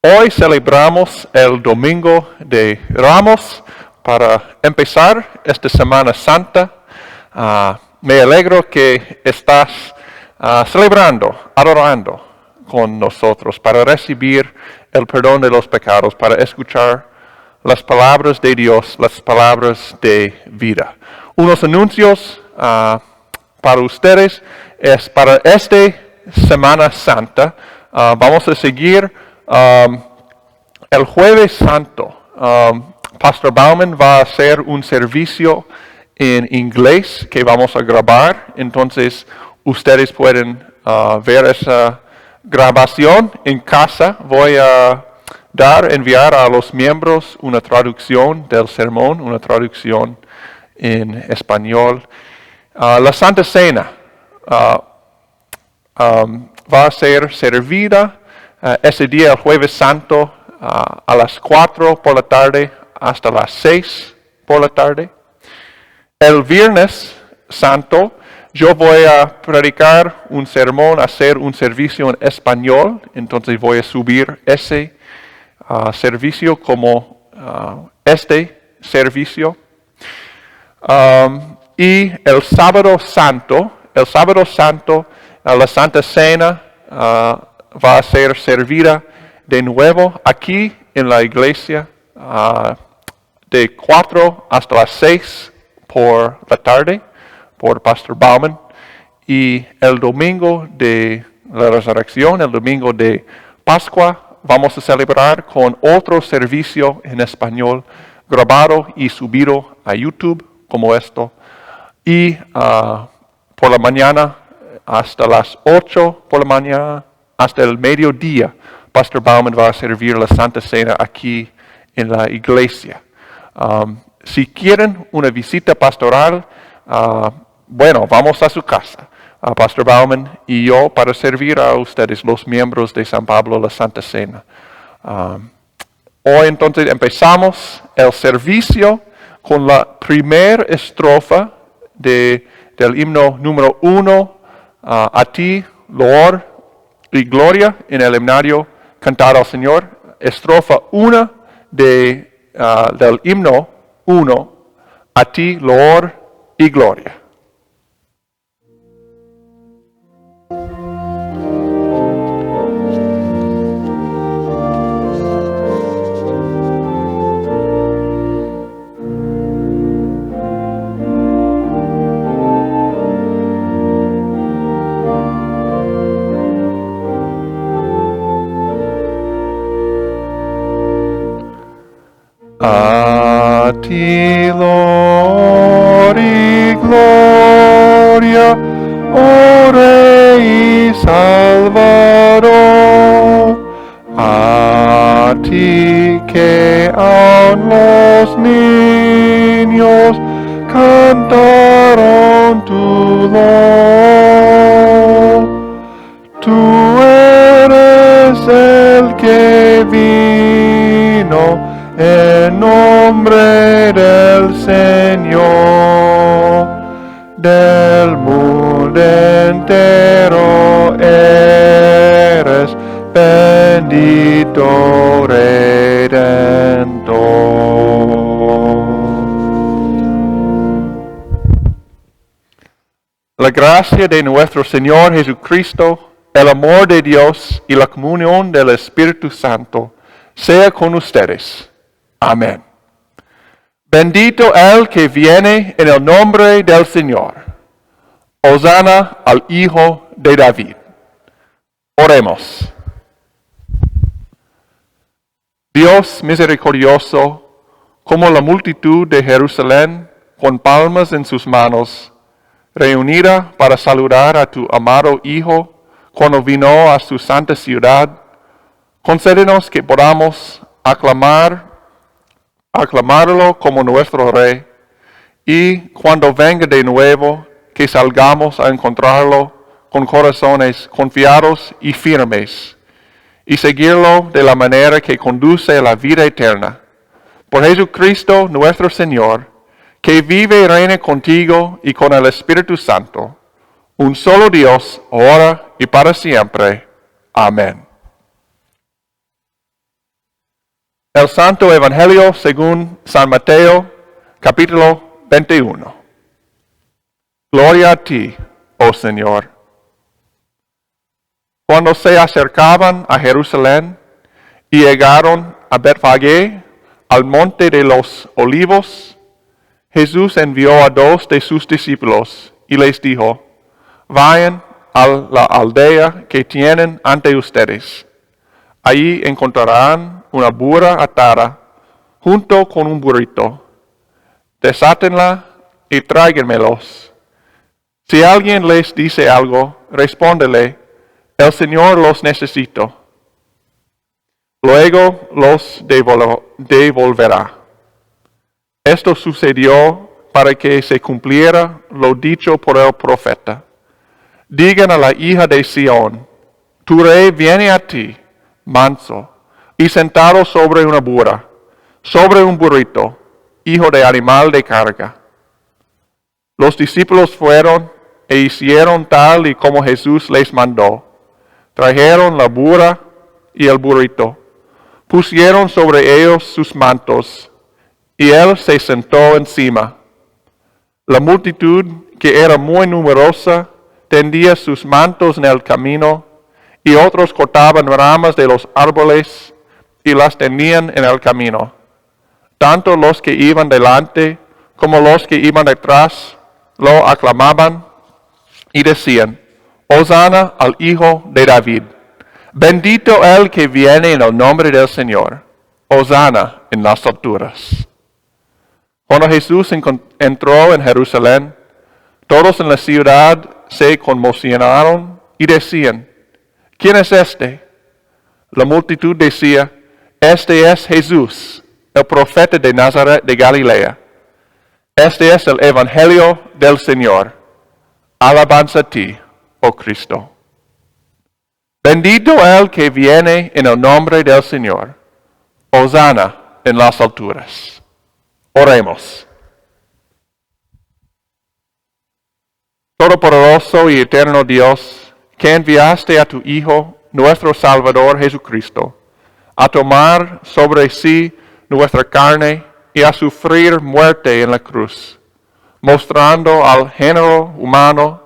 Hoy celebramos el Domingo de Ramos para empezar esta Semana Santa. Me alegro que estás celebrando, adorando con nosotros para recibir el perdón de los pecados, para escuchar las palabras de Dios, las palabras de vida. Unos anuncios para ustedes es para esta Semana Santa. Vamos a seguir el Jueves Santo. Pastor Bauman va a hacer un servicio en inglés que vamos a grabar. Entonces ustedes pueden ver esa grabación en casa. Voy a enviar a los miembros una traducción del sermón, una traducción en español. La Santa Cena va a ser servida ese día, el Jueves Santo, a las 4 por la tarde hasta las 6 por la tarde. El Viernes Santo yo voy a predicar un sermón, hacer un servicio en español. Entonces voy a subir ese servicio como este servicio. Y el Sábado Santo, la Santa Cena va a ser servida de nuevo aquí en la iglesia de 4 hasta las 6 por la tarde por Pastor Bauman. Y el domingo de la resurrección, el domingo de Pascua, vamos a celebrar con otro servicio en español grabado y subido a YouTube como esto. Y por la mañana hasta las 8 por la mañana, hasta el mediodía, Pastor Bauman va a servir la Santa Cena aquí en la iglesia. Si quieren una visita pastoral, vamos a su casa, Pastor Bauman y yo, para servir a ustedes, los miembros de San Pablo, la Santa Cena. Hoy entonces empezamos el servicio con la primera estrofa del himno número 1, a ti, loor y gloria, en el himnario Cantar al Señor. Estrofa 1 del himno 1, a ti, loor y gloria. A ti, Lord, y gloria, oh Rey y Salvador. A ti que aun los niños cantaron tu loor. Tú eres el que vino en nombre del Señor, del mundo entero eres bendito Redentor. La gracia de nuestro Señor Jesucristo, el amor de Dios y la comunión del Espíritu Santo sea con ustedes. Amén. Bendito el que viene en el nombre del Señor. Hosana al Hijo de David. Oremos. Dios misericordioso, como la multitud de Jerusalén, con palmas en sus manos, reunida para saludar a tu amado Hijo cuando vino a su santa ciudad, concédenos que podamos aclamarlo como nuestro Rey, y cuando venga de nuevo, que salgamos a encontrarlo con corazones confiados y firmes, y seguirlo de la manera que conduce a la vida eterna. Por Jesucristo nuestro Señor, que vive y reina contigo y con el Espíritu Santo, un solo Dios, ahora y para siempre. Amén. El Santo Evangelio según San Mateo, capítulo 21. Gloria a ti, oh Señor. Cuando se acercaban a Jerusalén y llegaron a Betfagé, al monte de los olivos, Jesús envió a 2 de sus discípulos y les dijo: vayan a la aldea que tienen ante ustedes. Allí encontrarán una burra atada junto con un burrito. Desátenla y tráiganmelos. Si alguien les dice algo, respóndele: el Señor los necesita. Luego los devolverá. Esto sucedió para que se cumpliera lo dicho por el profeta. Digan a la hija de Sión: tu rey viene a ti, manso, y sentado sobre una burra, sobre un burrito, hijo de animal de carga. Los discípulos fueron e hicieron tal y como Jesús les mandó. Trajeron la burra y el burrito, pusieron sobre ellos sus mantos, y él se sentó encima. La multitud, que era muy numerosa, tendía sus mantos en el camino, y otros cortaban ramas de los árboles y las tendían en el camino. Tanto los que iban delante como los que iban detrás lo aclamaban y decían: Hosana al Hijo de David. Bendito el que viene en el nombre del Señor. Hosana en las alturas. Cuando Jesús entró en Jerusalén, todos en la ciudad se conmocionaron y decían: ¿quién es este? La multitud decía: este es Jesús, el profeta de Nazaret de Galilea. Este es el Evangelio del Señor. Alabanza a ti, oh Cristo. Bendito el que viene en el nombre del Señor. Hosana en las alturas. Oremos. Todopoderoso y eterno Dios, que enviaste a tu Hijo, nuestro Salvador Jesucristo, a tomar sobre sí nuestra carne y a sufrir muerte en la cruz, mostrando al género humano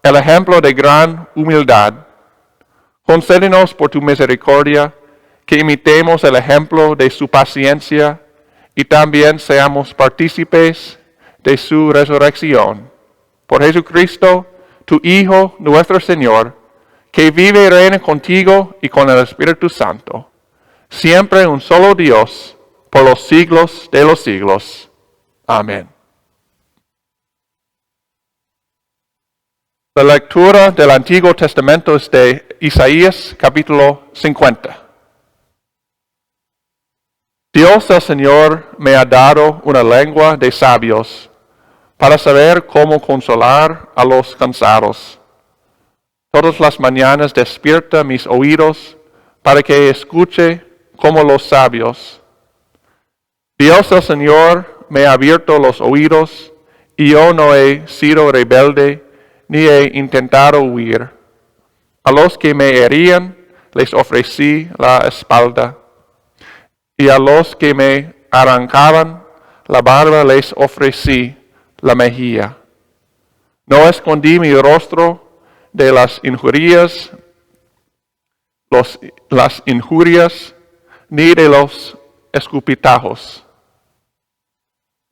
el ejemplo de gran humildad. Concédenos por tu misericordia que imitemos el ejemplo de su paciencia y también seamos partícipes de su resurrección. Por Jesucristo, tu Hijo, nuestro Señor, que vive y reina contigo y con el Espíritu Santo, siempre un solo Dios, por los siglos de los siglos. Amén. La lectura del Antiguo Testamento es de Isaías capítulo 50. Dios el Señor me ha dado una lengua de sabios para saber cómo consolar a los cansados. Todas las mañanas despierta mis oídos para que escuche como los sabios. Dios el Señor me ha abierto los oídos y yo no he sido rebelde ni he intentado huir. A los que me herían les ofrecí la espalda, y a los que me arrancaban la barba les ofrecí la mejilla. No escondí mi rostro de las injurias, ni de los escupitajos.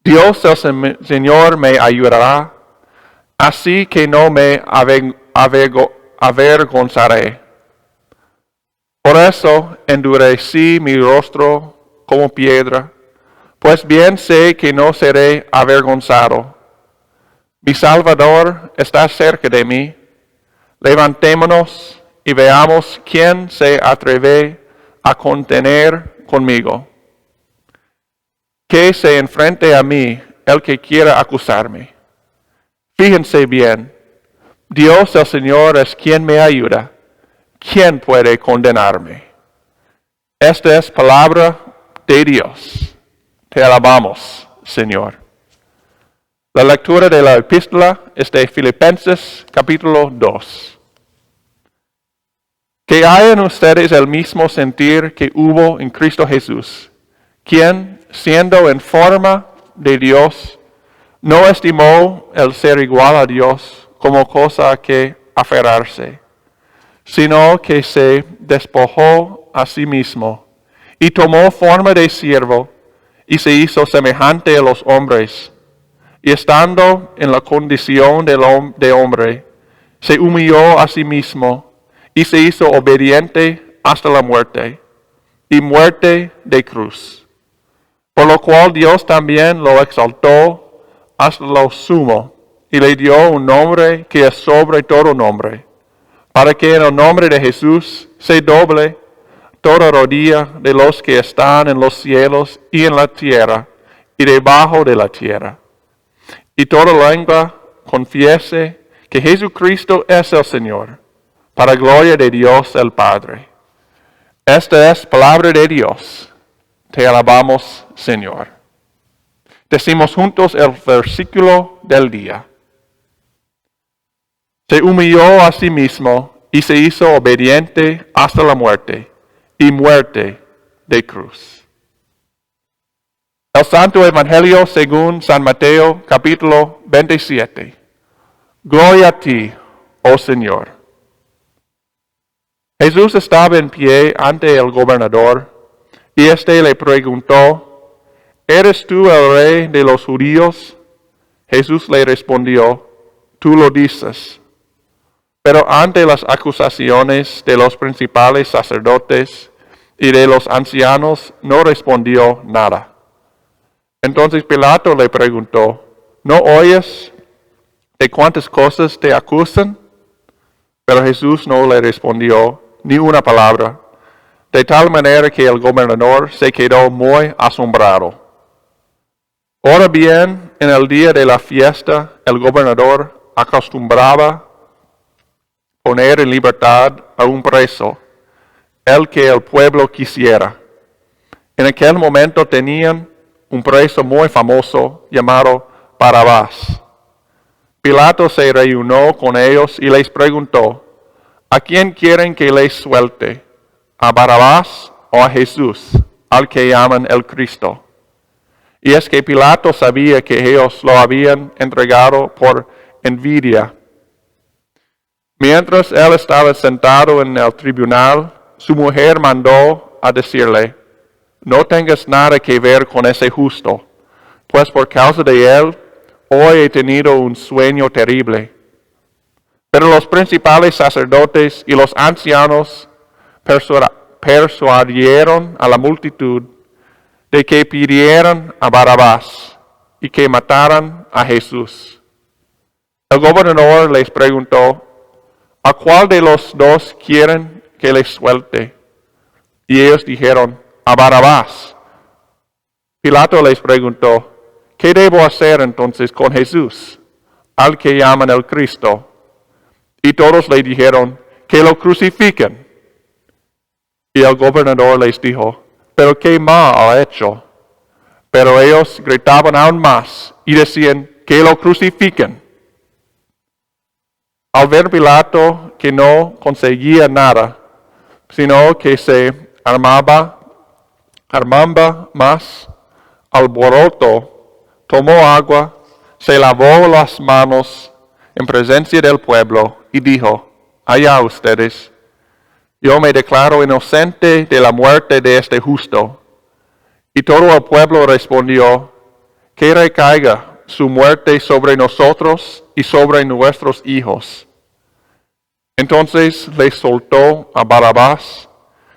Dios el Señor me ayudará, así que no me avergonzaré. Por eso endurecí mi rostro como piedra, pues bien sé que no seré avergonzado. Mi Salvador está cerca de mí. Levantémonos y veamos quién se atreve a contener conmigo. Que se enfrente a mí el que quiera acusarme. Fíjense bien, Dios el Señor es quien me ayuda. ¿Quién puede condenarme? Esta es palabra de Dios. Te alabamos, Señor. La lectura de la epístola es de Filipenses capítulo 2. Que haya en ustedes el mismo sentir que hubo en Cristo Jesús, quien, siendo en forma de Dios, no estimó el ser igual a Dios como cosa a que aferrarse, sino que se despojó a sí mismo y tomó forma de siervo y se hizo semejante a los hombres. Y estando en la condición de hombre, se humilló a sí mismo y se hizo obediente hasta la muerte, y muerte de cruz. Por lo cual Dios también lo exaltó hasta lo sumo, y le dio un nombre que es sobre todo nombre, para que en el nombre de Jesús se doble toda rodilla de los que están en los cielos y en la tierra y debajo de la tierra, y toda lengua confiese que Jesucristo es el Señor, para gloria de Dios el Padre. Esta es palabra de Dios. Te alabamos, Señor. Decimos juntos el versículo del día. Se humilló a sí mismo y se hizo obediente hasta la muerte, y muerte de cruz. El Santo Evangelio según San Mateo, capítulo 27. Gloria a ti, oh Señor. Jesús estaba en pie ante el gobernador, y éste le preguntó, ¿eres tú el rey de los judíos? Jesús le respondió, tú lo dices. Pero ante las acusaciones de los principales sacerdotes y de los ancianos no respondió nada. Entonces Pilato le preguntó, ¿no oyes de cuántas cosas te acusan? Pero Jesús no le respondió ni una palabra, de tal manera que el gobernador se quedó muy asombrado. Ahora bien, en el día de la fiesta, el gobernador acostumbraba poner en libertad a un preso, el que el pueblo quisiera. En aquel momento tenían un preso muy famoso llamado Barrabás. Pilato se reunió con ellos y les preguntó, ¿a quién quieren que les suelte? ¿A Barrabás o a Jesús, al que llaman el Cristo? Y es que Pilato sabía que ellos lo habían entregado por envidia. Mientras él estaba sentado en el tribunal, su mujer mandó a decirle, no tengas nada que ver con ese justo, pues por causa de él, hoy he tenido un sueño terrible. Pero los principales sacerdotes y los ancianos persuadieron a la multitud de que pidieran a Barrabás y que mataran a Jesús. El gobernador les preguntó, ¿a cuál de los dos quieren que les suelte? Y ellos dijeron, a Barrabás. Pilato les preguntó, ¿qué debo hacer entonces con Jesús, al que llaman el Cristo? Y todos le dijeron, que lo crucifiquen. Y el gobernador les dijo, ¿pero qué mal ha hecho? Pero ellos gritaban aún más y decían, que lo crucifiquen. Al ver Pilato que no conseguía nada, sino que se armaba más alboroto, tomó agua, se lavó las manos en presencia del pueblo y dijo, allá ustedes, yo me declaro inocente de la muerte de este justo. Y todo el pueblo respondió, que recaiga su muerte sobre nosotros y sobre nuestros hijos. Entonces le soltó a Barrabás,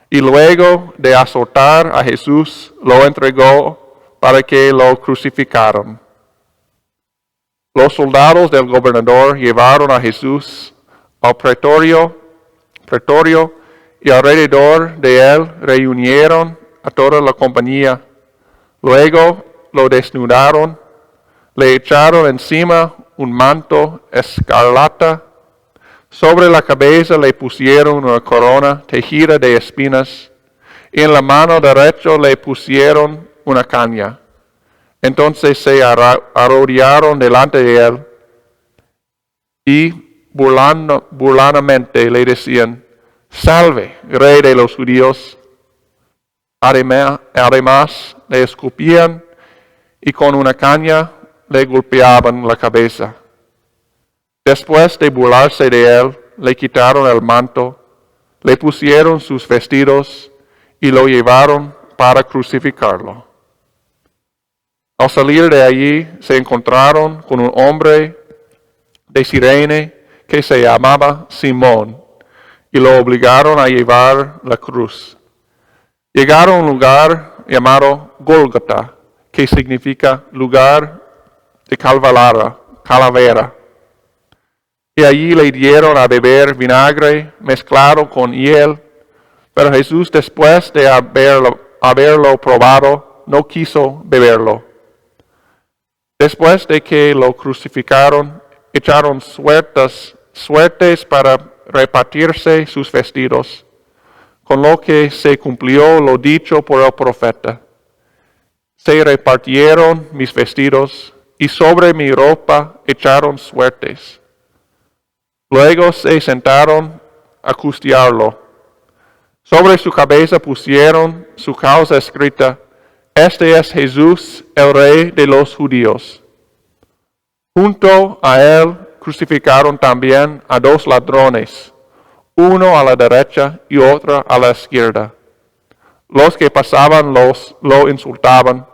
y luego de azotar a Jesús, lo entregó para que lo crucificaran. Los soldados del gobernador llevaron a Jesús al pretorio y alrededor de él reunieron a toda la compañía. Luego lo desnudaron, le echaron encima un manto escarlata. Sobre la cabeza le pusieron una corona tejida de espinas, y en la mano derecha le pusieron una caña. Entonces se arrodillaron delante de él y burlandamente le decían, Salve, Rey de los judíos. Además, le escupían y con una caña le golpeaban la cabeza. Después de burlarse de él, le quitaron el manto, le pusieron sus vestidos y lo llevaron para crucificarlo. Al salir de allí, se encontraron con un hombre de Cirene que se llamaba Simón, y lo obligaron a llevar la cruz. Llegaron a un lugar llamado Gólgota, que significa lugar de calavera. Y allí le dieron a beber vinagre mezclado con hiel, pero Jesús, después de haberlo probado, no quiso beberlo. Después de que lo crucificaron, echaron suertes para repartirse sus vestidos, con lo que se cumplió lo dicho por el profeta. Se repartieron mis vestidos, y sobre mi ropa echaron suertes. Luego se sentaron a custodiarlo. Sobre su cabeza pusieron su causa escrita: Este es Jesús, el Rey de los judíos. Junto a él crucificaron también a 2 ladrones, uno a la derecha y otro a la izquierda. Los que pasaban lo insultaban,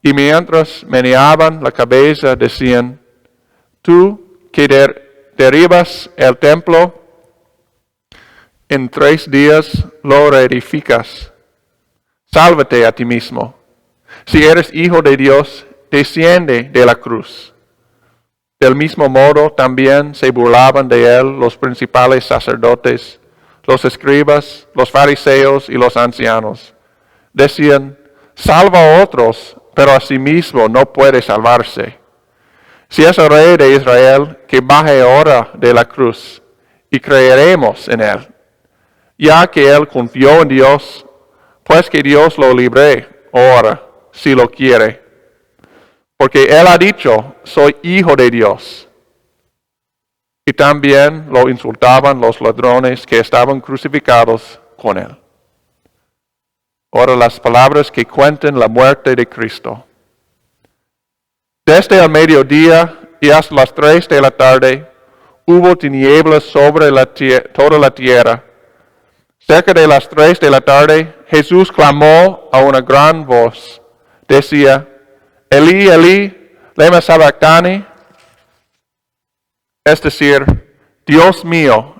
y mientras meneaban la cabeza decían: Tú que derribas el templo, en 3 días lo reedificas. Sálvate a ti mismo. Si eres hijo de Dios, desciende de la cruz. Del mismo modo también se burlaban de él los principales sacerdotes, los escribas, los fariseos y los ancianos. Decían: Salva a otros, pero a sí mismo no puede salvarse. Si es el Rey de Israel, que baje ahora de la cruz, y creeremos en él. Ya que él confió en Dios, pues que Dios lo libre ahora, si lo quiere. Porque él ha dicho: soy hijo de Dios. Y también lo insultaban los ladrones que estaban crucificados con él. Ahora las palabras que cuentan la muerte de Cristo. Desde el mediodía y hasta las 3 de la tarde hubo tinieblas sobre toda la tierra. Cerca de las 3 de la tarde, Jesús clamó a una gran voz. Decía: Elí, Elí, lema sabactani. Es decir: Dios mío,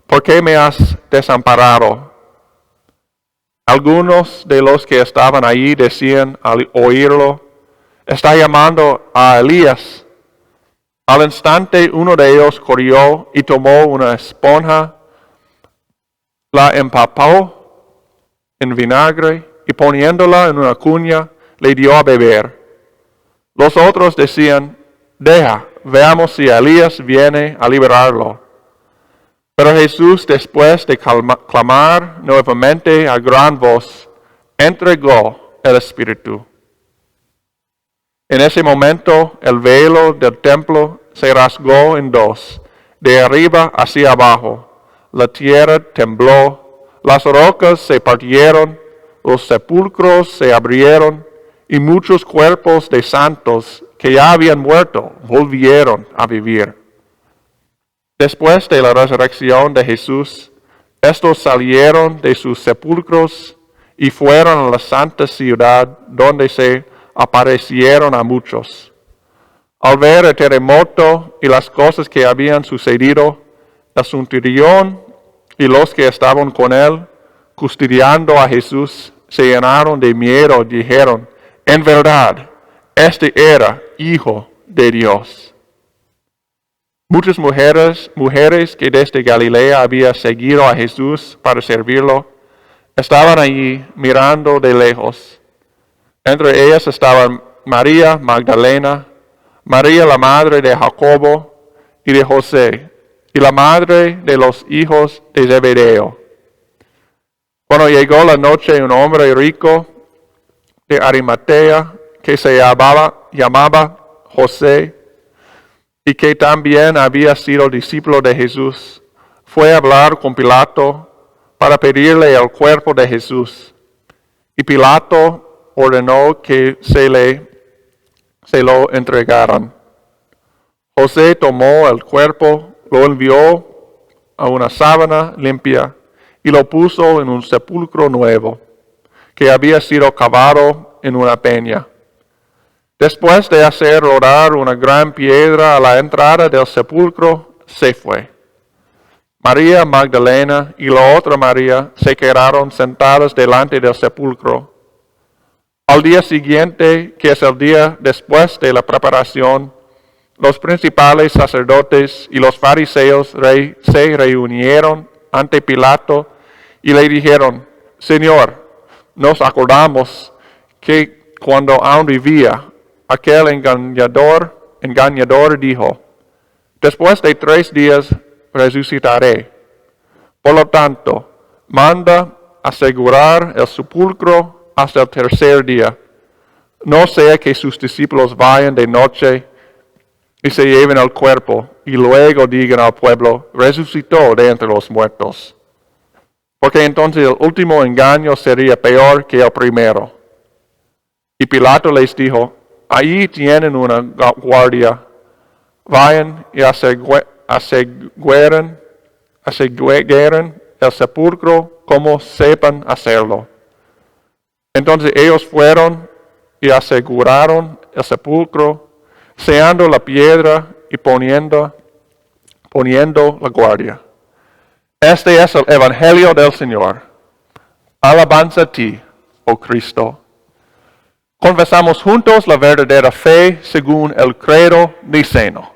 ¿por qué me has desamparado? Algunos de los que estaban allí decían al oírlo: Está llamando a Elías. Al instante uno de ellos corrió y tomó una esponja, la empapó en vinagre y poniéndola en una cuña le dio a beber. Los otros decían: Deja, veamos si Elías viene a liberarlo. Pero Jesús, después de clamar nuevamente a gran voz, entregó el Espíritu. En ese momento el velo del templo se rasgó en 2, de arriba hacia abajo. La tierra tembló, las rocas se partieron, los sepulcros se abrieron, y muchos cuerpos de santos que ya habían muerto volvieron a vivir. Después de la resurrección de Jesús, estos salieron de sus sepulcros y fueron a la santa ciudad, donde se aparecieron a muchos. Al ver el terremoto y las cosas que habían sucedido, el centurión y los que estaban con él, custodiando a Jesús, se llenaron de miedo y dijeron: En verdad, este era Hijo de Dios. Muchas mujeres que desde Galilea habían seguido a Jesús para servirlo, estaban allí mirando de lejos. Entre ellas estaban María Magdalena, María la madre de Jacobo y de José, y la madre de los hijos de Zebedeo. Cuando llegó la noche, un hombre rico de Arimatea, que se llamaba José, y que también había sido discípulo de Jesús, fue a hablar con Pilato para pedirle el cuerpo de Jesús. Y Pilato ordenó que se lo entregaran. José tomó el cuerpo, lo envió a una sábana limpia y lo puso en un sepulcro nuevo, que había sido cavado en una peña. Después de hacer rodar una gran piedra a la entrada del sepulcro, se fue. María Magdalena y la otra María se quedaron sentadas delante del sepulcro. Al día siguiente, que es el día después de la preparación, los principales sacerdotes y los fariseos se reunieron ante Pilato y le dijeron: Señor, nos acordamos que cuando aún vivía, aquel engañador dijo: después de 3 días resucitaré. Por lo tanto, manda asegurar el sepulcro hasta el tercer día. No sea que sus discípulos vayan de noche y se lleven el cuerpo y luego digan al pueblo: resucitó de entre los muertos. Porque entonces el último engaño sería peor que el primero. Y Pilato les dijo: allí tienen una guardia. Vayan y asegüeren el sepulcro como sepan hacerlo. Entonces ellos fueron y aseguraron el sepulcro, sellando la piedra y poniendo la guardia. Este es el Evangelio del Señor. Alabanza a ti, oh Cristo. Confesamos juntos la verdadera fe según el credo niceno.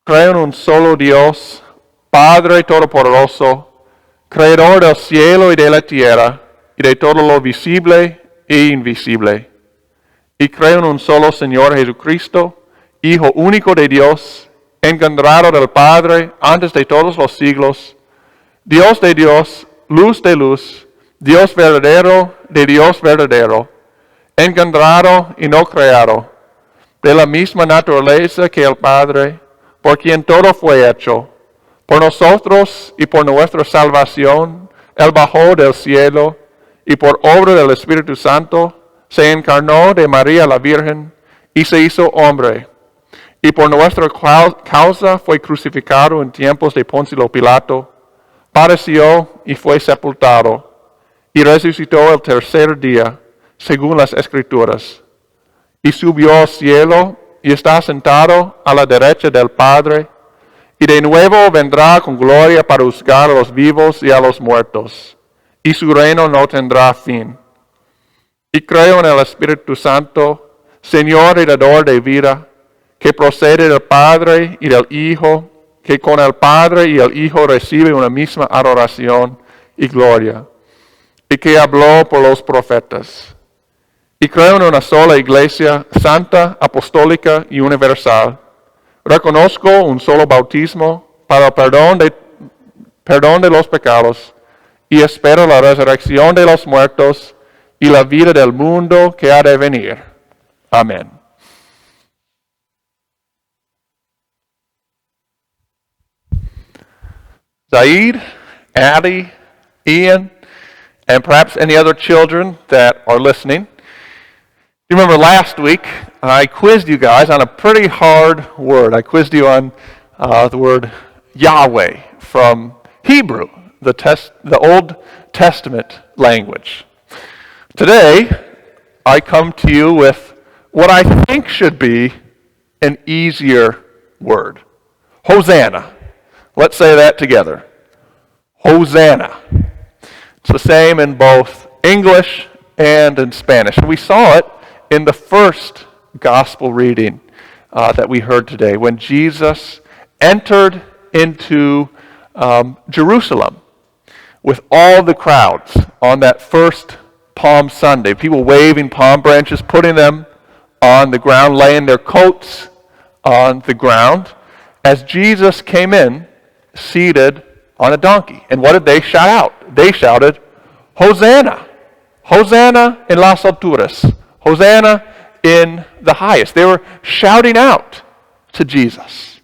Creo en un solo Dios, Padre Todopoderoso, Creador del cielo y de la tierra, y de todo lo visible e invisible. Y creo en un solo Señor Jesucristo, Hijo único de Dios, engendrado del Padre antes de todos los siglos, Dios de Dios, luz de luz, Dios verdadero de Dios verdadero, engendrado y no creado, de la misma naturaleza que el Padre, por quien todo fue hecho. Por nosotros y por nuestra salvación, Él bajó del cielo y por obra del Espíritu Santo se encarnó de María la Virgen y se hizo hombre. Y por nuestra causa fue crucificado en tiempos de Poncio Pilato, padeció y fue sepultado, y resucitó el tercer día, según las Escrituras. Y subió al cielo y está sentado a la derecha del Padre, y de nuevo vendrá con gloria para juzgar a los vivos y a los muertos, y su reino no tendrá fin. Y creo en el Espíritu Santo, Señor y dador de vida, que procede del Padre y del Hijo, que con el Padre y el Hijo recibe una misma adoración y gloria, y que habló por los profetas. Y creo en una sola iglesia, santa, apostólica y universal. Reconozco un solo bautismo para el perdón de los pecados, y espero la resurrección de los muertos y la vida del mundo que ha de venir. Amén. Zaid, Addie, Ian, and perhaps any other children that are listening. You remember last week I quizzed you guys on a pretty hard word. I quizzed you on the word Yahweh from Hebrew, the Old Testament language. Today I come to you with what I think should be an easier word. Hosanna. Let's say that together. Hosanna. It's the same in both English and in Spanish. We saw it in the first gospel reading that we heard today, when Jesus entered into Jerusalem with all the crowds on that first Palm Sunday. People waving palm branches, putting them on the ground, laying their coats on the ground, as Jesus came in, seated on a donkey. And what did they shout out? They shouted, Hosanna! Hosanna en las alturas! Hosanna in the highest. They were shouting out to Jesus.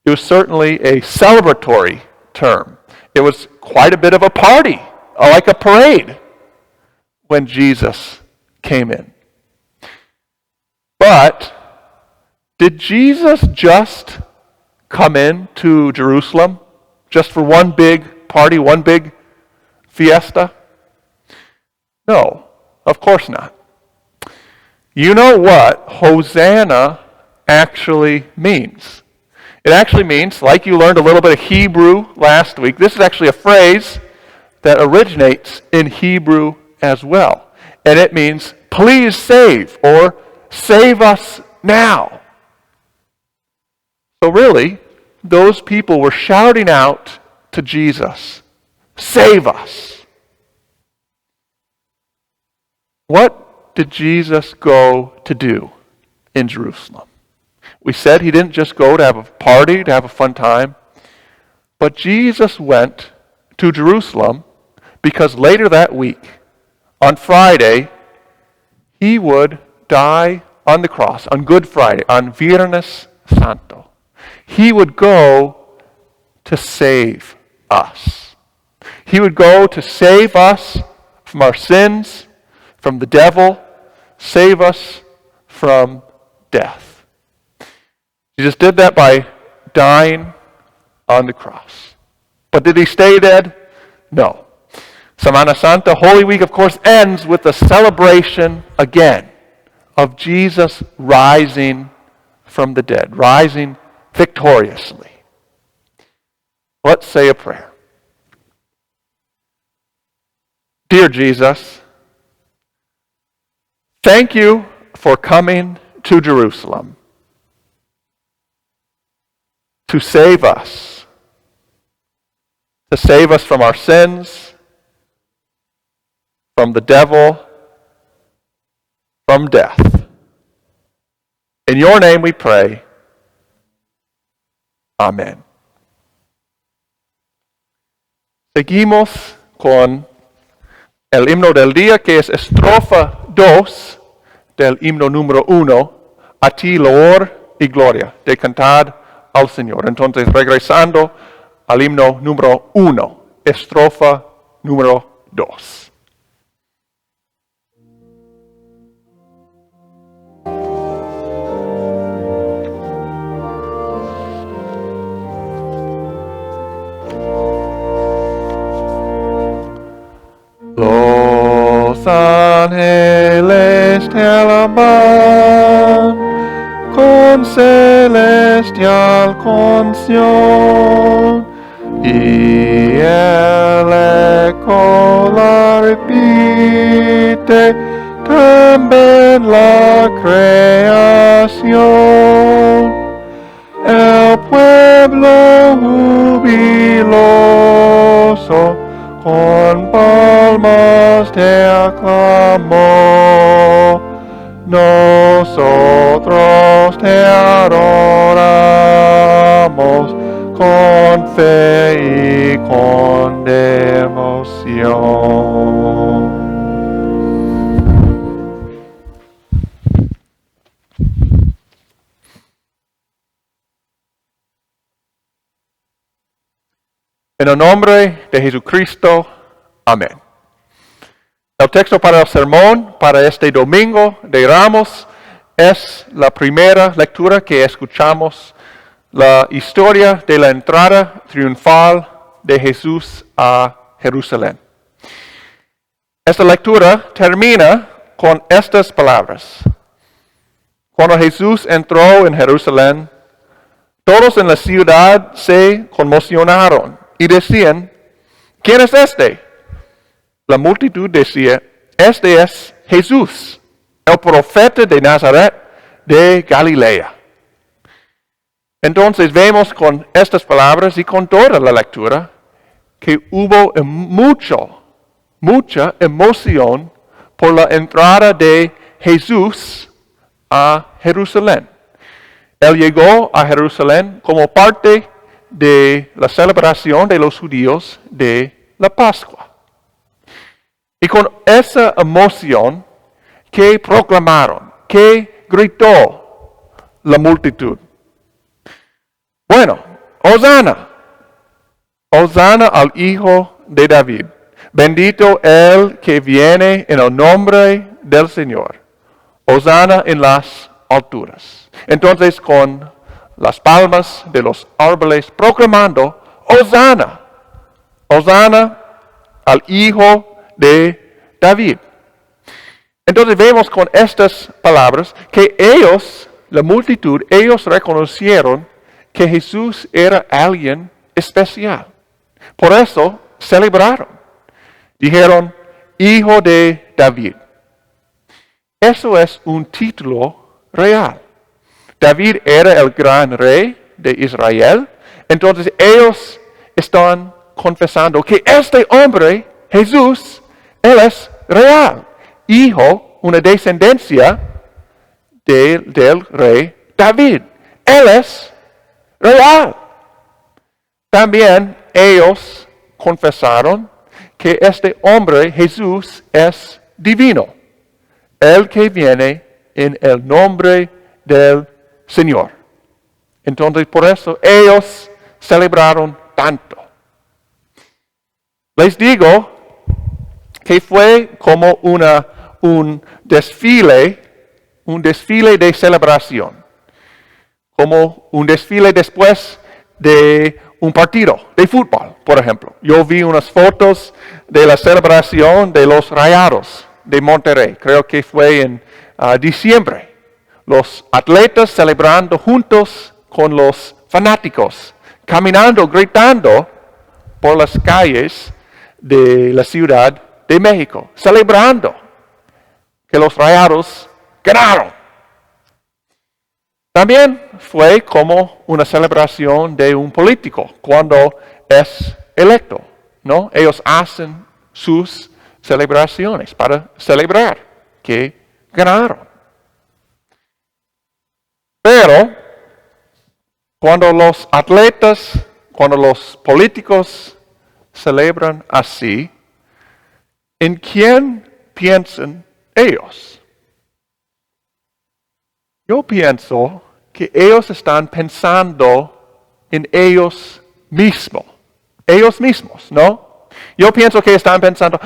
It was certainly a celebratory term. It was quite a bit of a party, like a parade, when Jesus came in. But did Jesus just come in to Jerusalem just for one big party, one big fiesta? No, of course not. You know what Hosanna actually means? It actually means, like you learned a little bit of Hebrew last week, this is actually a phrase that originates in Hebrew as well. And it means, please save, or save us now. So really, those people were shouting out to Jesus, save us. What did Jesus go to do in Jerusalem? We said he didn't just go to have a party, to have a fun time, but Jesus went to Jerusalem because later that week, on Friday, he would die on the cross, on Good Friday, on Viernes Santo. He would go to save us. He would go to save us from our sins, from the devil, save us from death. Jesus did that by dying on the cross. But did he stay dead? No. Semana Santa, Holy Week, of course, ends with the celebration again of Jesus rising from the dead, rising victoriously. Let's say a prayer. Dear Jesus, thank you for coming to Jerusalem to save us from our sins, from the devil, from death. In your name we pray. Amén. Seguimos con el himno del día, que es estrofa 2 del himno número 1, A ti loor y gloria, de cantar al Señor. Entonces, regresando al himno número 1, estrofa número 2. Los ángeles te alaban con celestial canción, y el eco la repite, también la creación. El pueblo jubiloso con palmas te aclamó. Nosotros te adoramos con fe y con devoción. En el nombre de Jesucristo, amén. El texto para el sermón para este domingo de Ramos es la primera lectura que escuchamos, la historia de la entrada triunfal de Jesús a Jerusalén. Esta lectura termina con estas palabras. Cuando Jesús entró en Jerusalén, todos en la ciudad se conmocionaron y decían, ¿quién es este? La multitud decía, este es Jesús, el profeta de Nazaret de Galilea. Entonces vemos con estas palabras y con toda la lectura que hubo mucha emoción por la entrada de Jesús a Jerusalén. Él llegó a Jerusalén como parte de la celebración de los judíos de la Pascua. Y con esa emoción que proclamaron, que gritó la multitud. Bueno, Hosanna, Hosana al Hijo de David. Bendito el que viene en el nombre del Señor. Hosana en las alturas. Entonces con las palmas de los árboles proclamando, Hosana, Hosana al Hijo de David. Entonces vemos con estas palabras que ellos, la multitud, ellos reconocieron que Jesús era alguien especial. Por eso celebraron. Dijeron, Hijo de David. Eso es un título real. David era el gran rey de Israel. Entonces ellos están confesando que este hombre, Jesús, él es real. Hijo, una descendencia del rey David. Él es real. También ellos confesaron que este hombre, Jesús, es divino. El que viene en el nombre del Señor. Entonces, por eso ellos celebraron tanto. Les digo que fue como un desfile de celebración. Como un desfile después de un partido de fútbol, por ejemplo. Yo vi unas fotos de la celebración de los Rayados de Monterrey. Creo que fue en diciembre. Los atletas celebrando juntos con los fanáticos, caminando, gritando por las calles de la Ciudad de México, celebrando que los Rayados ganaron. También fue como una celebración de un político cuando es electo, ¿no? Ellos hacen sus celebraciones para celebrar que ganaron. Pero cuando los atletas, cuando los políticos celebran así, ¿en quién piensan ellos? Yo pienso que ellos están pensando en ellos mismos, ¿no? Yo pienso que están pensando,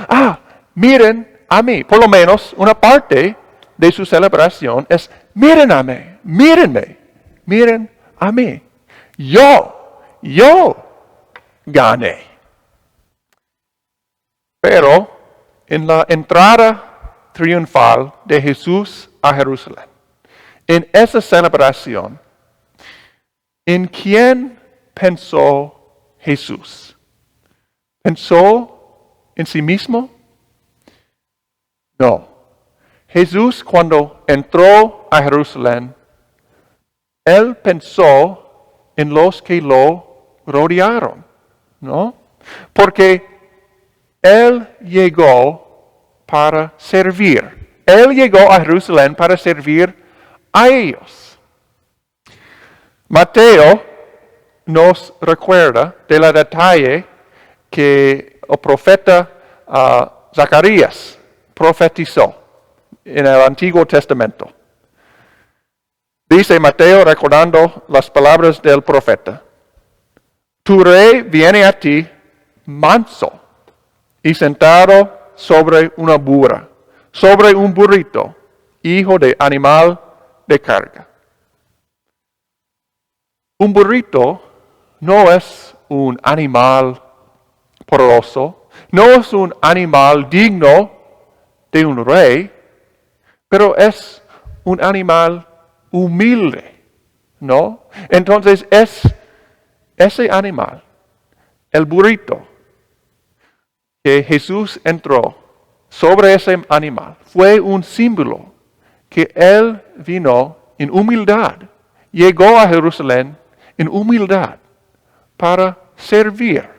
miren a mí. Por lo menos una parte de su celebración es, miren a mí, mírenme, miren a mí. Yo gané. Pero en la entrada triunfal de Jesús a Jerusalén, en esa celebración, ¿en quién pensó Jesús? ¿Pensó en sí mismo? No. Jesús, cuando entró a Jerusalén, él pensó en los que lo rodearon, ¿no? Porque él llegó para servir. Él llegó a Jerusalén para servir a ellos. Mateo nos recuerda de la detalle que el profeta Zacarías profetizó en el Antiguo Testamento. Dice Mateo recordando las palabras del profeta: Tu rey viene a ti manso y sentado sobre una burra, sobre un burrito, hijo de animal de carga. Un burrito no es un animal poderoso, no es un animal digno de un rey, pero es un animal humilde, ¿no? Entonces ese animal, el burrito, que Jesús entró sobre ese animal, fue un símbolo que él vino en humildad, llegó a Jerusalén en humildad para servir.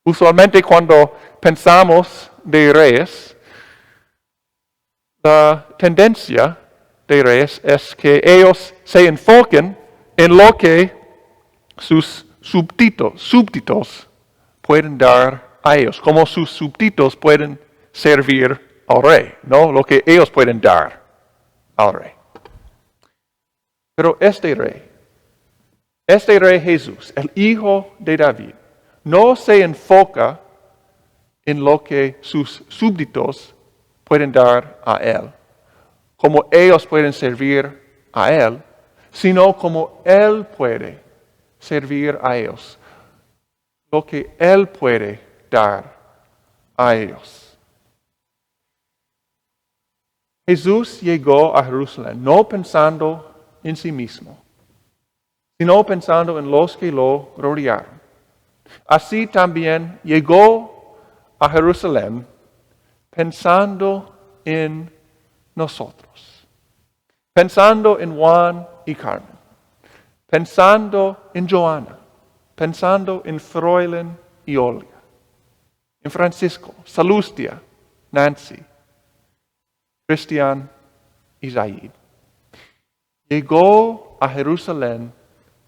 Usualmente cuando pensamos de reyes, la tendencia de reyes es que ellos se enfoquen en lo que sus súbditos pueden dar a ellos, como sus súbditos pueden servir al rey, ¿no? Lo que ellos pueden dar al rey. Pero este rey, Este rey Jesús, el hijo de David, no se enfoca en lo que sus súbditos pueden dar a él, como ellos pueden servir a él, sino como él puede servir a ellos, lo que él puede dar a ellos. Jesús llegó a Jerusalén no pensando en sí mismo, sino pensando en los que lo rodearon. Así también llegó a Jerusalén pensando en nosotros, pensando en Juan y Carmen, pensando en Joana, pensando en Froilán y Olga, en Francisco, Salustia, Nancy, Cristian y Zaid. Llegó a Jerusalén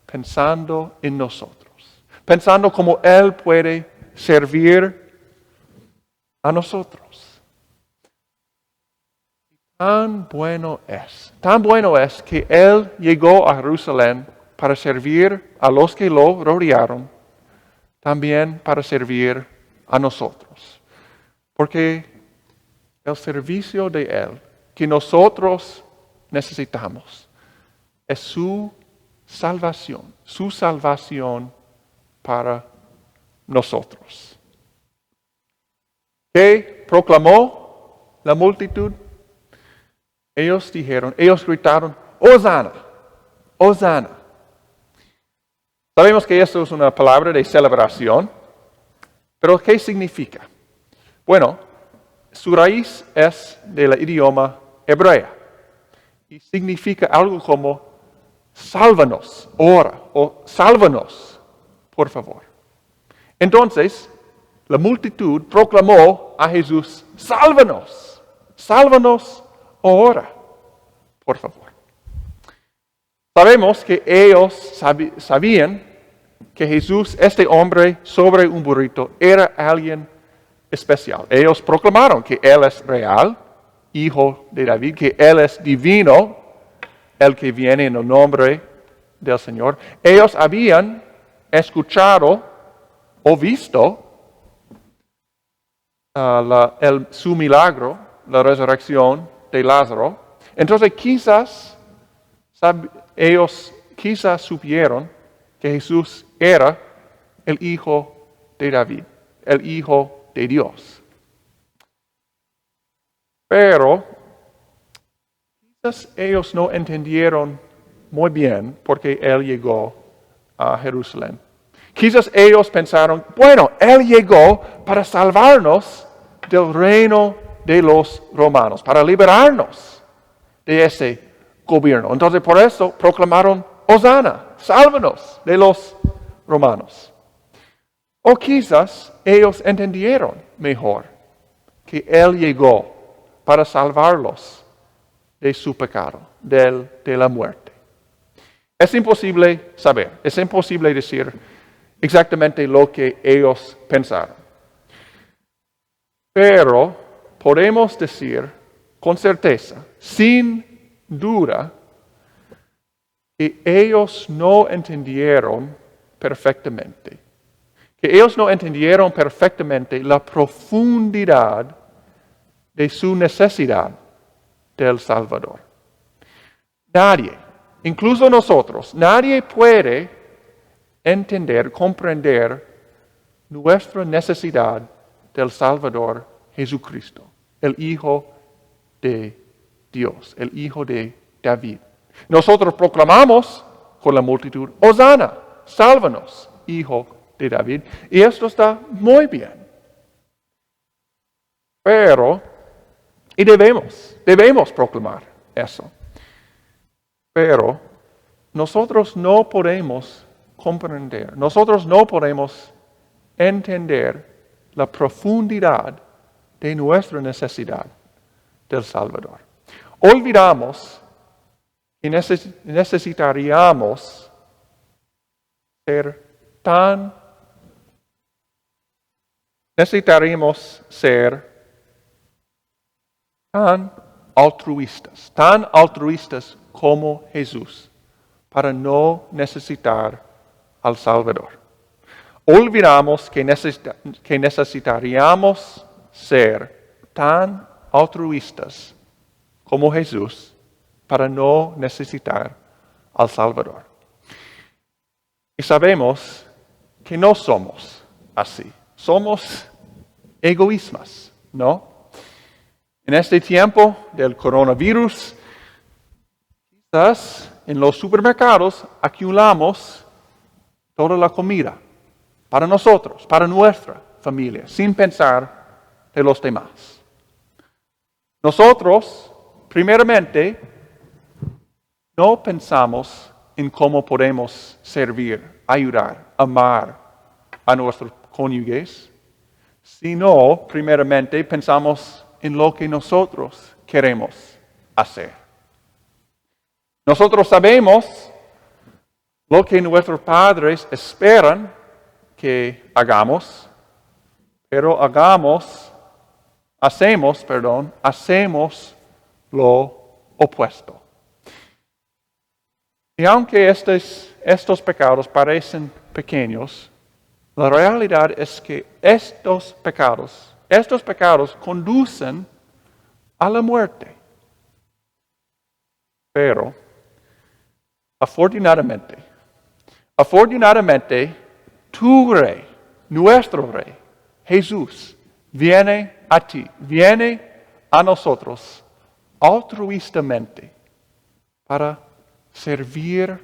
pensando en nosotros, pensando cómo Él puede servir a nosotros. Tan bueno es que Él llegó a Jerusalén para servir a los que lo rodearon, también para servir a nosotros. Porque el servicio de Él que nosotros necesitamos es su salvación para nosotros. ¿Qué proclamó la multitud? Ellos gritaron, Hosana, Hosana. Sabemos que esto es una palabra de celebración, pero ¿qué significa? Bueno, su raíz es del idioma hebreo y significa algo como sálvanos ahora o sálvanos, por favor. Entonces, la multitud proclamó a Jesús, sálvanos ahora, por favor. Sabemos que ellos sabían que Jesús, este hombre sobre un burrito, era alguien especial. Ellos proclamaron que Él es real, hijo de David, que Él es divino, el que viene en el nombre del Señor. Ellos habían escuchado o visto su milagro, la resurrección de Lázaro. Entonces ellos quizás supieron que Jesús era el hijo de David, el hijo de Dios. Pero quizás ellos no entendieron muy bien por qué Él llegó a Jerusalén. Quizás ellos pensaron, bueno, Él llegó para salvarnos del reino de los romanos, para liberarnos de ese gobierno. Entonces por eso proclamaron, Hosana, sálvanos de los romanos. O quizás ellos entendieron mejor que Él llegó para salvarlos de su pecado, de la muerte. Es imposible saber, es imposible decir exactamente lo que ellos pensaron. Pero podemos decir con certeza, sin duda, que ellos no entendieron perfectamente. Que ellos no entendieron perfectamente la profundidad de su necesidad del Salvador. Nadie, incluso nosotros, nadie puede entender, comprender nuestra necesidad del Salvador Jesucristo, el Hijo de Dios, el Hijo de David. Nosotros proclamamos con la multitud, Hosana, sálvanos, Hijo de David. Y esto está muy bien. Pero, y debemos proclamar eso. Pero nosotros no podemos comprender, nosotros no podemos entender la profundidad de nuestra necesidad del Salvador. Olvidamos que necesitaríamos ser tan altruistas como Jesús, para no necesitar al Salvador. Olvidamos que necesitaríamos ser tan altruistas como Jesús para no necesitar al Salvador. Y sabemos que no somos así. Somos egoístas, ¿no? En este tiempo del coronavirus, quizás en los supermercados acumulamos toda la comida para nosotros, para nuestra familia, sin pensar de los demás. Nosotros, primeramente, no pensamos en cómo podemos servir, ayudar, amar a nuestros cónyuges, sino, primeramente, pensamos en lo que nosotros queremos hacer. Nosotros sabemos lo que nuestros padres esperan que hagamos, pero hacemos lo opuesto. Y aunque estos pecados parecen pequeños, la realidad es que estos pecados conducen a la muerte. Pero, afortunadamente, tu Rey, nuestro Rey, Jesús, viene a ti, viene a nosotros altruistamente para servir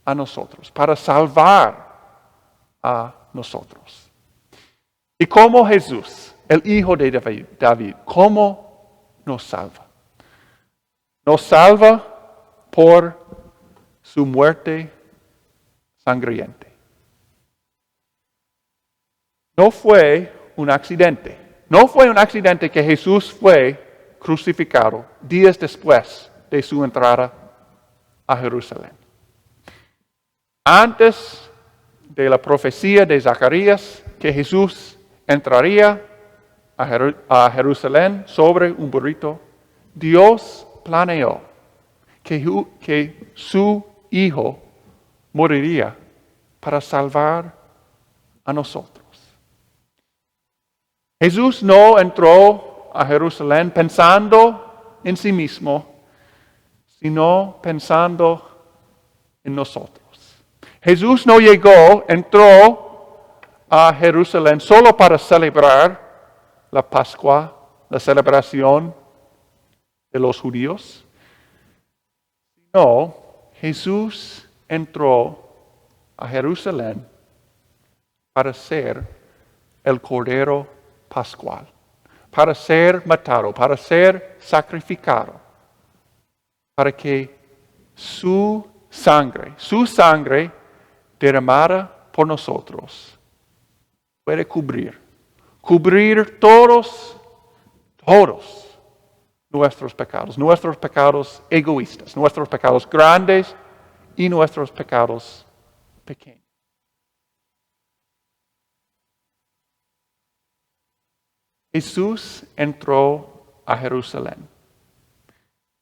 a nosotros, para salvar a nosotros. Y como Jesús, el Hijo de David, ¿cómo nos salva? Nos salva por su muerte sangrienta. No fue un accidente. No fue un accidente que Jesús fue crucificado días después de su entrada a Jerusalén. Antes de la profecía de Zacarías que Jesús entraría a Jerusalén sobre un burrito, Dios planeó que su Hijo moriría para salvar a nosotros. Jesús no entró a Jerusalén pensando en sí mismo, sino pensando en nosotros. Jesús no entró a Jerusalén solo para celebrar la Pascua, la celebración de los judíos. No, Jesús entró a Jerusalén para ser el Cordero Pascual, para ser matado, para ser sacrificado, para que su sangre derramada por nosotros puede cubrir todos nuestros pecados egoístas, nuestros pecados grandes y nuestros pecados pequeños. Jesús entró a Jerusalén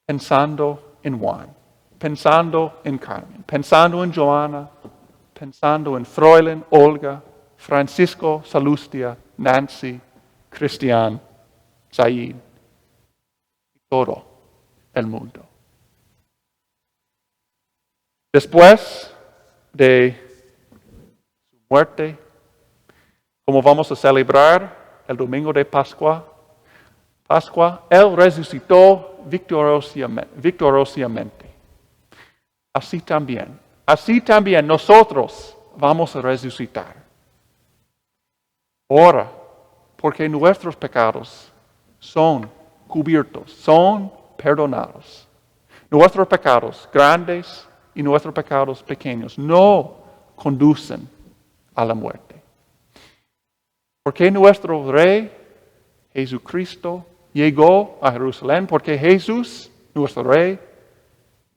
pensando en Juan, pensando en Carmen, pensando en Joana, pensando en Froilán, Olga, Francisco, Salustia, Nancy, Cristian, Said y todo el mundo. Después de su muerte, como vamos a celebrar el domingo de Pascua, Él resucitó victoriosamente. Así también nosotros vamos a resucitar. Ahora, porque nuestros pecados son cubiertos, son perdonados. Nuestros pecados grandes y nuestros pecados pequeños no conducen a la muerte. Porque nuestro Rey, Jesucristo, llegó a Jerusalén, porque Jesús, nuestro Rey,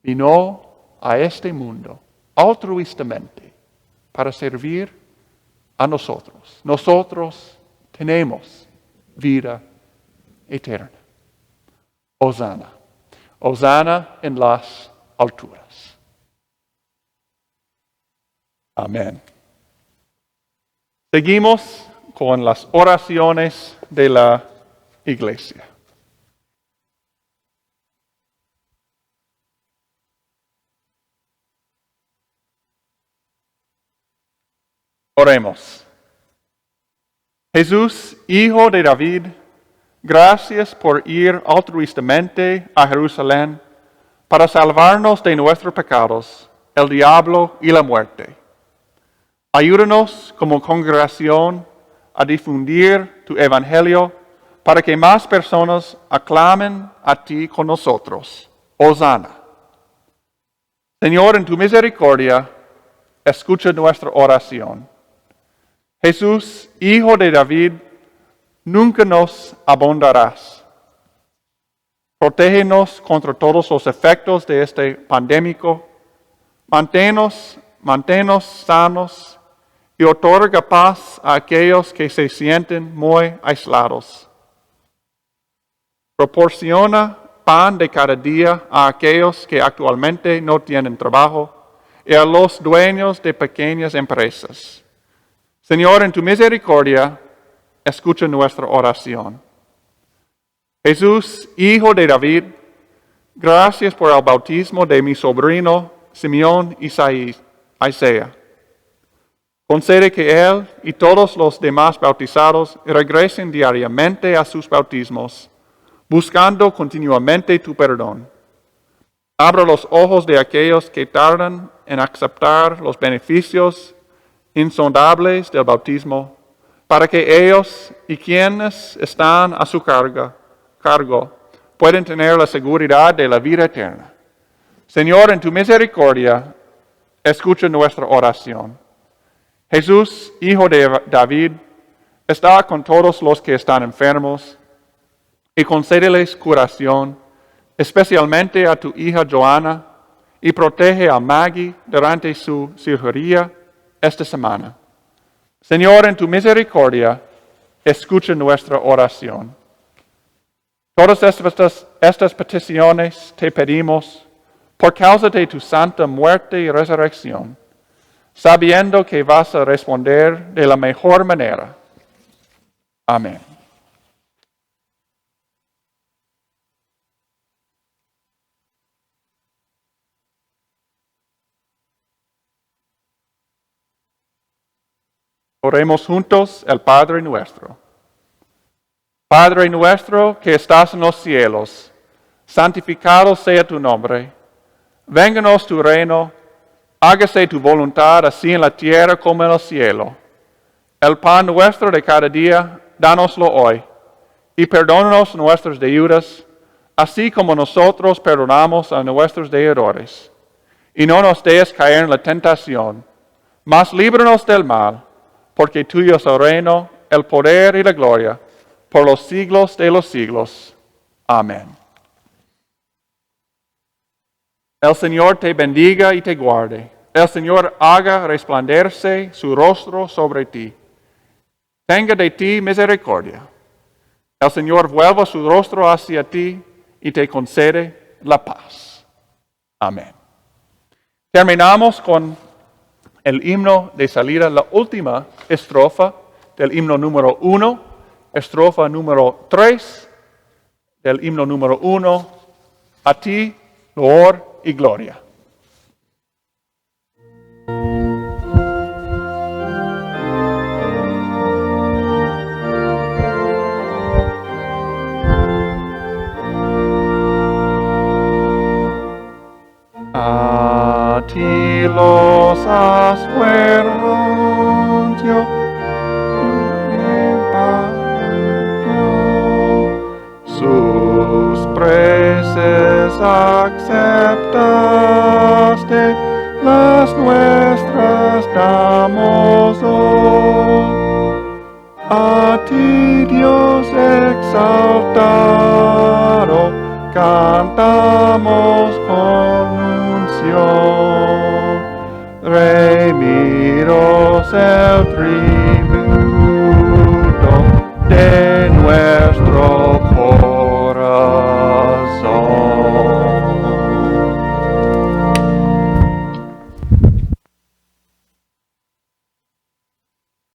vino a este mundo altruistamente para servir a nosotros. Nosotros tenemos vida eterna. Hosana. Hosana en las alturas. Amén. Seguimos con las oraciones de la iglesia. Oremos. Jesús, Hijo de David, gracias por ir altruistamente a Jerusalén para salvarnos de nuestros pecados, el diablo y la muerte. Ayúdanos como congregación a difundir tu evangelio para que más personas aclamen a ti con nosotros. Hosana. Señor, en tu misericordia, escucha nuestra oración. Jesús, Hijo de David, nunca nos abandonarás. Protégenos contra todos los efectos de este pandémico. Manténnos sanos y otorga paz a aquellos que se sienten muy aislados. Proporciona pan de cada día a aquellos que actualmente no tienen trabajo y a los dueños de pequeñas empresas. Señor, en tu misericordia, escucha nuestra oración. Jesús, Hijo de David, gracias por el bautismo de mi sobrino Simeón Isaías. Concede que él y todos los demás bautizados regresen diariamente a sus bautismos, buscando continuamente tu perdón. Abra los ojos de aquellos que tardan en aceptar los beneficios insondables del bautismo, para que ellos y quienes están a su cargo puedan tener la seguridad de la vida eterna. Señor, en tu misericordia, escucha nuestra oración. Jesús, Hijo de David, está con todos los que están enfermos y concédeles curación, especialmente a tu hija Joana, y protege a Maggie durante su cirugía esta semana. Señor, en tu misericordia, escucha nuestra oración. Todas estas peticiones te pedimos por causa de tu santa muerte y resurrección, sabiendo que vas a responder de la mejor manera. Amén. Oremos juntos el Padre nuestro. Padre nuestro que estás en los cielos, santificado sea tu nombre. Vénganos tu reino, hágase tu voluntad así en la tierra como en el cielo. El pan nuestro de cada día, dánoslo hoy, y perdónanos nuestras deudas, así como nosotros perdonamos a nuestros deudores. Y no nos dejes caer en la tentación, mas líbranos del mal, porque tuyo es el reino, el poder y la gloria, por los siglos de los siglos. Amén. El Señor te bendiga y te guarde. El Señor haga resplandecerse su rostro sobre ti. Tenga de ti misericordia. El Señor vuelva su rostro hacia ti y te concede la paz. Amén. Terminamos con el himno de salida, la última estrofa del himno número 1, estrofa número 3 del himno número 1, a ti, loor y gloria. A ti los fueron yo sus preces aceptaste, las nuestras damos hoy. A ti Dios exaltado, cantamos con unción. Remiros el triunfo